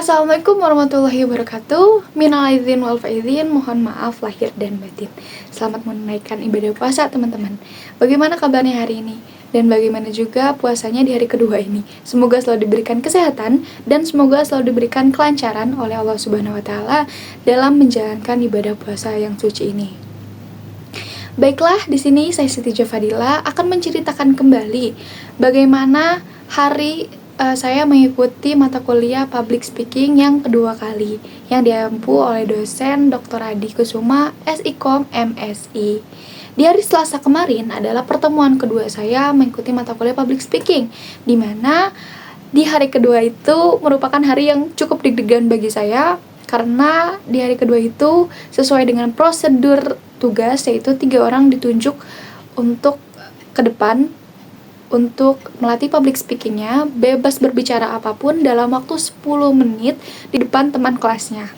Assalamualaikum warahmatullahi wabarakatuh. Minal aidin wal faizin, mohon maaf lahir dan batin. Selamat menunaikan ibadah puasa teman-teman. Bagaimana kabarnya hari ini? Dan bagaimana juga puasanya di hari kedua ini? Semoga selalu diberikan kesehatan dan semoga selalu diberikan kelancaran oleh Allah Subhanahu wa taala dalam menjalankan ibadah puasa yang suci ini. Baiklah, di sini saya Siti Jafadila akan menceritakan kembali bagaimana saya mengikuti mata kuliah public speaking yang kedua kali yang diampu oleh dosen Dr. Adi Kusuma, SIKOM MSI. Di hari Selasa kemarin adalah pertemuan kedua saya mengikuti mata kuliah public speaking, di mana di hari kedua itu merupakan hari yang cukup deg-degan bagi saya karena di hari kedua itu sesuai dengan prosedur tugas, yaitu 3 orang ditunjuk untuk ke depan untuk melatih public speakingnya, bebas berbicara apapun dalam waktu 10 menit di depan teman kelasnya.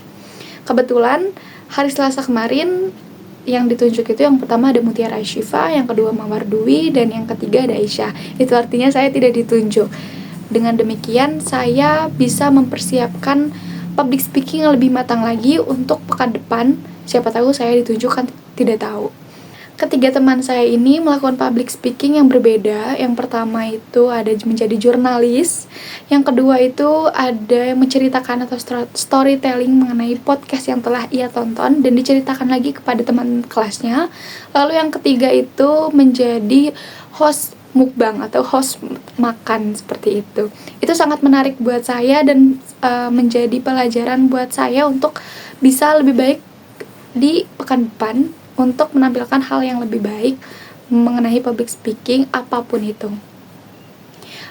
Kebetulan hari Selasa kemarin yang ditunjuk itu yang pertama ada Mutiara Syifa, yang kedua Mawar Dwi, dan yang ketiga ada Aisyah. Itu artinya saya tidak ditunjuk. Dengan demikian saya bisa mempersiapkan public speaking yang lebih matang lagi untuk pekan depan. Siapa tahu saya ditunjuk, kan tidak tahu. Ketiga teman saya ini melakukan public speaking yang berbeda. Yang pertama itu ada menjadi jurnalis, yang kedua itu ada yang menceritakan atau storytelling mengenai podcast yang telah ia tonton dan diceritakan lagi kepada teman kelasnya. Lalu yang ketiga itu menjadi host mukbang atau host makan, seperti itu. Itu sangat menarik buat saya dan menjadi pelajaran buat saya untuk bisa lebih baik di pekan depan untuk menampilkan hal yang lebih baik mengenai public speaking apapun itu.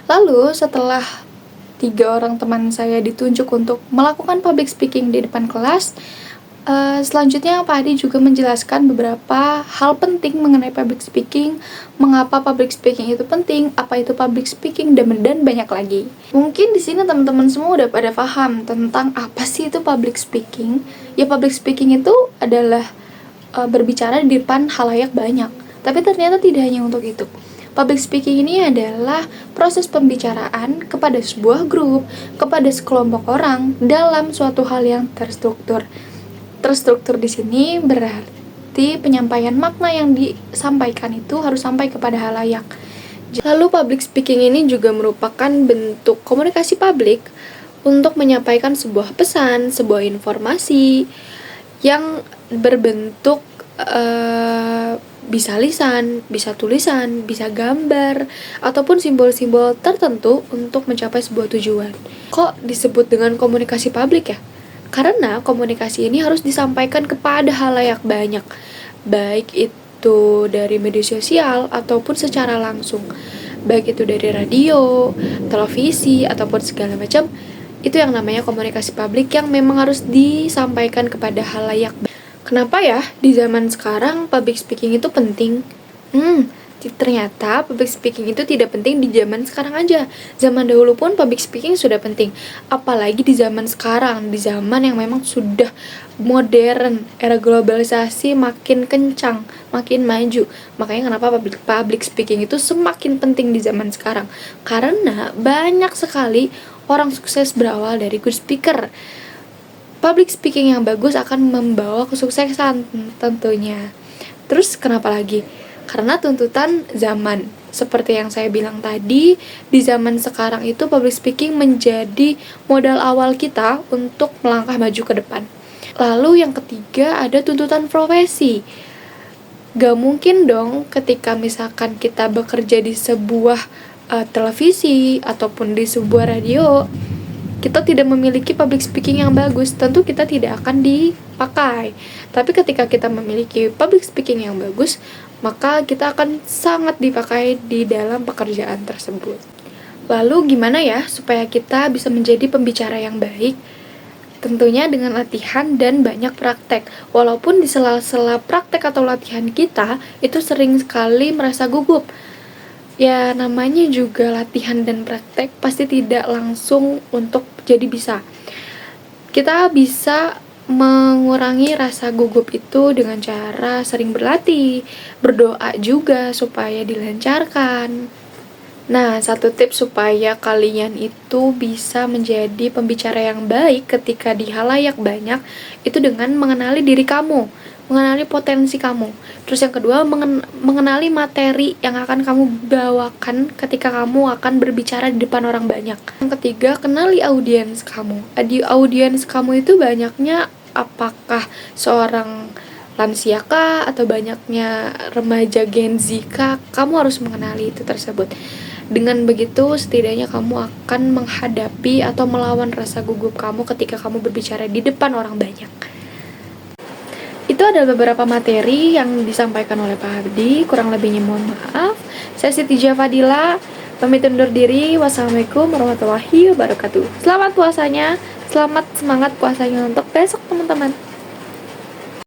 Lalu setelah 3 orang teman saya ditunjuk untuk melakukan public speaking di depan kelas, selanjutnya Pak Adi juga menjelaskan beberapa hal penting mengenai public speaking, mengapa public speaking itu penting, apa itu public speaking, dan banyak lagi. Mungkin di sini teman-teman semua udah pada paham tentang apa sih itu public speaking. Ya, public speaking itu adalah berbicara di depan halayak banyak. Tapi ternyata tidak hanya untuk itu. Public speaking ini adalah proses pembicaraan kepada sebuah grup, kepada sekelompok orang dalam suatu hal yang terstruktur. Terstruktur di sini berarti penyampaian makna yang disampaikan itu harus sampai kepada halayak. Lalu public speaking ini juga merupakan bentuk komunikasi publik untuk menyampaikan sebuah pesan, sebuah informasi yang berbentuk bisa lisan, bisa tulisan, bisa gambar, ataupun simbol-simbol tertentu untuk mencapai sebuah tujuan. Kok disebut dengan komunikasi publik ya? Karena komunikasi ini harus disampaikan kepada halayak banyak, baik itu dari media sosial ataupun secara langsung, baik itu dari radio, televisi, ataupun segala macam. Itu yang namanya komunikasi publik yang memang harus disampaikan kepada halayak. Kenapa ya di zaman sekarang public speaking itu penting? Ternyata public speaking itu tidak penting di zaman sekarang aja. Zaman dahulu pun public speaking sudah penting. Apalagi di zaman sekarang, di zaman yang memang sudah modern, era globalisasi makin kencang, makin maju. Makanya kenapa public speaking itu semakin penting di zaman sekarang. Karena banyak sekali orang sukses berawal dari good speaker. Public speaking yang bagus akan membawa kesuksesan tentunya. Terus kenapa lagi? Karena tuntutan zaman. Seperti yang saya bilang tadi, di zaman sekarang itu public speaking menjadi modal awal kita untuk melangkah maju ke depan. Lalu yang ketiga ada tuntutan profesi. Gak mungkin dong ketika misalkan kita bekerja di sebuah televisi ataupun di sebuah radio, kita tidak memiliki public speaking yang bagus, tentu kita tidak akan dipakai. Tapi ketika kita memiliki public speaking yang bagus, maka kita akan sangat dipakai di dalam pekerjaan tersebut. Lalu gimana ya supaya kita bisa menjadi pembicara yang baik? Tentunya dengan latihan dan banyak praktek. Walaupun di sela-sela praktek atau latihan kita, itu sering sekali merasa gugup. Ya namanya juga latihan dan praktek, pasti tidak langsung untuk jadi bisa. Kita bisa mengurangi rasa gugup itu dengan cara sering berlatih, berdoa juga supaya dilancarkan. Nah, satu tips supaya kalian itu bisa menjadi pembicara yang baik ketika di halayak banyak, itu dengan mengenali diri kamu, mengenali potensi kamu. Terus yang kedua, mengenali materi yang akan kamu bawakan ketika kamu akan berbicara di depan orang banyak. Yang ketiga, kenali audiens kamu. Audiens kamu itu banyaknya apakah seorang lansia kah atau banyaknya remaja Gen Z kah? Kamu harus mengenali itu tersebut. Dengan begitu, setidaknya kamu akan menghadapi atau melawan rasa gugup kamu ketika kamu berbicara di depan orang banyak. Itu ada beberapa materi yang disampaikan oleh Pak Hardi, kurang lebihnya mohon maaf. Saya Siti Fadila, pamit undur diri. Wassalamualaikum warahmatullahi wabarakatuh. Selamat puasanya, selamat semangat puasanya untuk besok teman-teman.